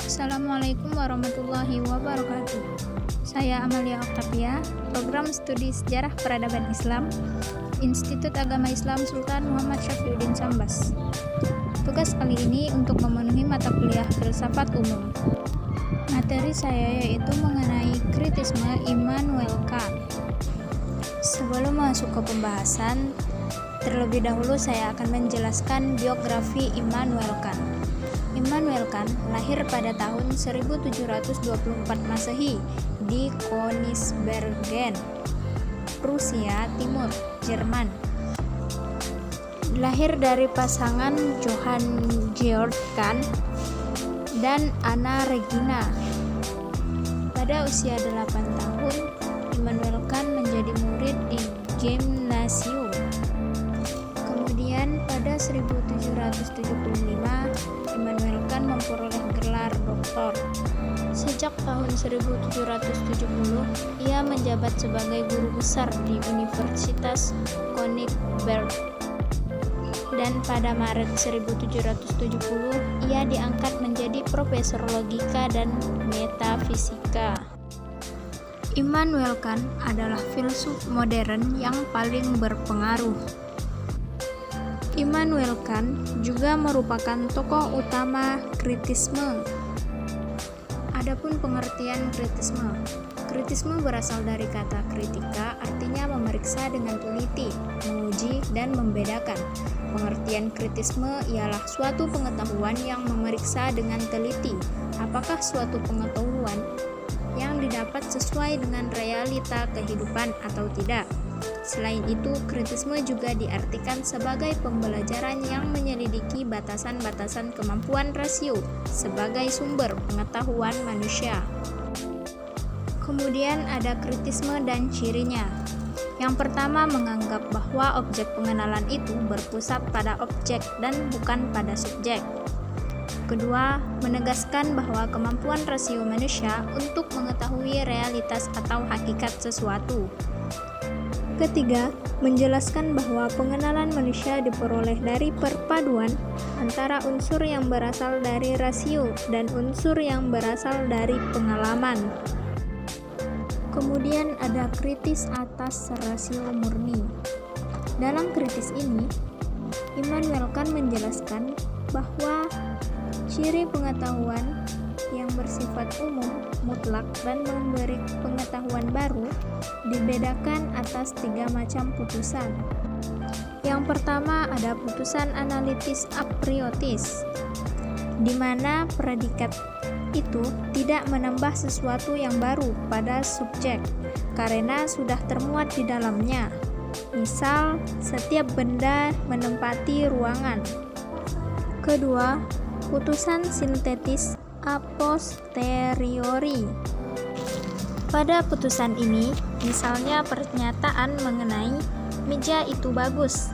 Assalamualaikum warahmatullahi wabarakatuh. Saya Amalia Oktavia, Program Studi Sejarah Peradaban Islam, Institut Agama Islam Sultan Muhammad Syafriuddin Sambas. Tugas kali ini untuk memenuhi mata kuliah filsafat umum. Materi saya yaitu mengenai kritisme Immanuel Kant. Sebelum masuk ke pembahasan, terlebih dahulu saya akan menjelaskan biografi Immanuel Kant. Immanuel Kant lahir pada tahun 1724 Masehi di Königsbergen, Prusia Timur, Jerman. Lahir dari pasangan Johann Georg Kant dan Anna Regina. Pada usia 8 tahun, Immanuel Kant menjadi murid di gimnasium. Kemudian pada 1775, Immanuel Kant memperoleh gelar doktor. Sejak tahun 1770, ia menjabat sebagai guru besar di Universitas Königsberg. Dan pada Maret 1770, ia diangkat menjadi profesor logika dan metafisika. Immanuel Kant adalah filsuf modern yang paling berpengaruh. Immanuel Kant juga merupakan tokoh utama kritisme. Adapun pengertian kritisme. Kritisme berasal dari kata kritika, artinya memeriksa dengan teliti, menguji, dan membedakan. Pengertian kritisme ialah suatu pengetahuan yang memeriksa dengan teliti apakah suatu pengetahuan yang didapat sesuai dengan realita kehidupan atau tidak. Selain itu, kritisme juga diartikan sebagai pembelajaran yang menyelidiki batasan-batasan kemampuan rasio sebagai sumber pengetahuan manusia. Kemudian ada kritisme dan cirinya. Yang pertama, menganggap bahwa objek pengenalan itu berpusat pada objek dan bukan pada subjek. Kedua, menegaskan bahwa kemampuan rasio manusia untuk mengetahui realitas atau hakikat sesuatu. Ketiga, menjelaskan bahwa pengenalan manusia diperoleh dari perpaduan antara unsur yang berasal dari rasio dan unsur yang berasal dari pengalaman. Kemudian ada kritis atas rasio murni. Dalam kritis ini, Immanuel Kant menjelaskan bahwa ciri pengetahuan yang bersifat umum, mutlak, dan memberi pengetahuan baru dibedakan atas 3 macam putusan. Yang pertama ada putusan analitis apriotis, di mana predikat itu tidak menambah sesuatu yang baru pada subjek karena sudah termuat di dalamnya. Misal, setiap benda menempati ruangan. Kedua, putusan sintetis a posteriori. Pada putusan ini, misalnya pernyataan mengenai meja itu bagus.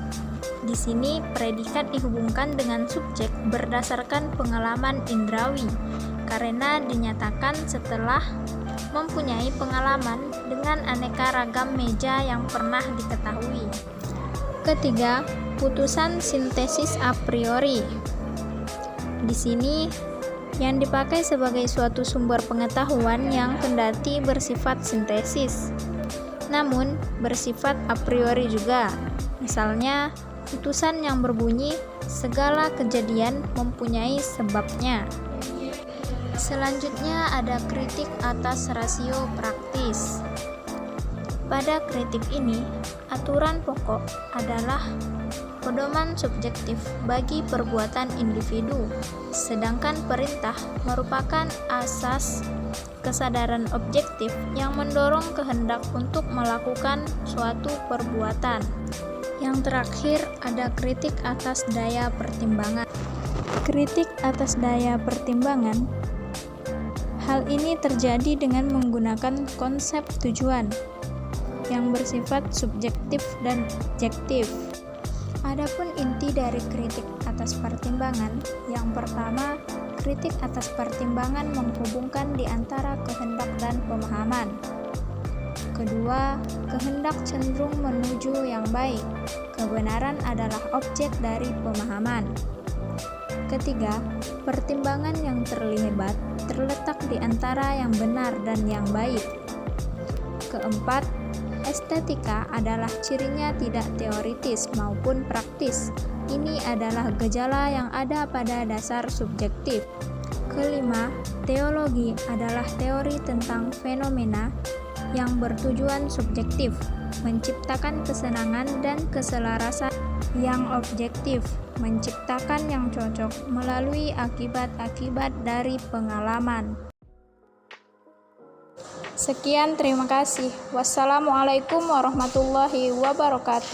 Di sini predikat dihubungkan dengan subjek berdasarkan pengalaman indrawi, karena dinyatakan setelah mempunyai pengalaman dengan aneka ragam meja yang pernah diketahui. Ketiga, putusan sintesis a priori. Di sini yang dipakai sebagai suatu sumber pengetahuan yang kendati bersifat sintesis, namun bersifat a priori juga. Misalnya, putusan yang berbunyi segala kejadian mempunyai sebabnya. Selanjutnya ada kritik atas rasio praktis. Pada kritik ini, aturan pokok adalah pedoman subjektif bagi perbuatan individu, sedangkan perintah merupakan asas kesadaran objektif yang mendorong kehendak untuk melakukan suatu perbuatan. Yang terakhir ada kritik atas daya pertimbangan. Kritik atas daya pertimbangan. Hal ini terjadi dengan menggunakan konsep tujuan yang bersifat subjektif dan objektif. Adapun inti dari kritik atas pertimbangan, yang pertama, kritik atas pertimbangan menghubungkan di antara kehendak dan pemahaman. Kedua, kehendak cenderung menuju yang baik. Kebenaran adalah objek dari pemahaman. ketiga, pertimbangan yang terlibat terletak di antara yang benar dan yang baik. Keempat, estetika adalah cirinya tidak teoritis maupun praktis. Ini adalah gejala yang ada pada dasar subjektif. Kelima, teologi adalah teori tentang fenomena yang bertujuan subjektif, menciptakan kesenangan dan keselarasan yang objektif, menciptakan yang cocok melalui akibat-akibat dari pengalaman. Sekian, terima kasih. Wassalamualaikum warahmatullahi wabarakatuh.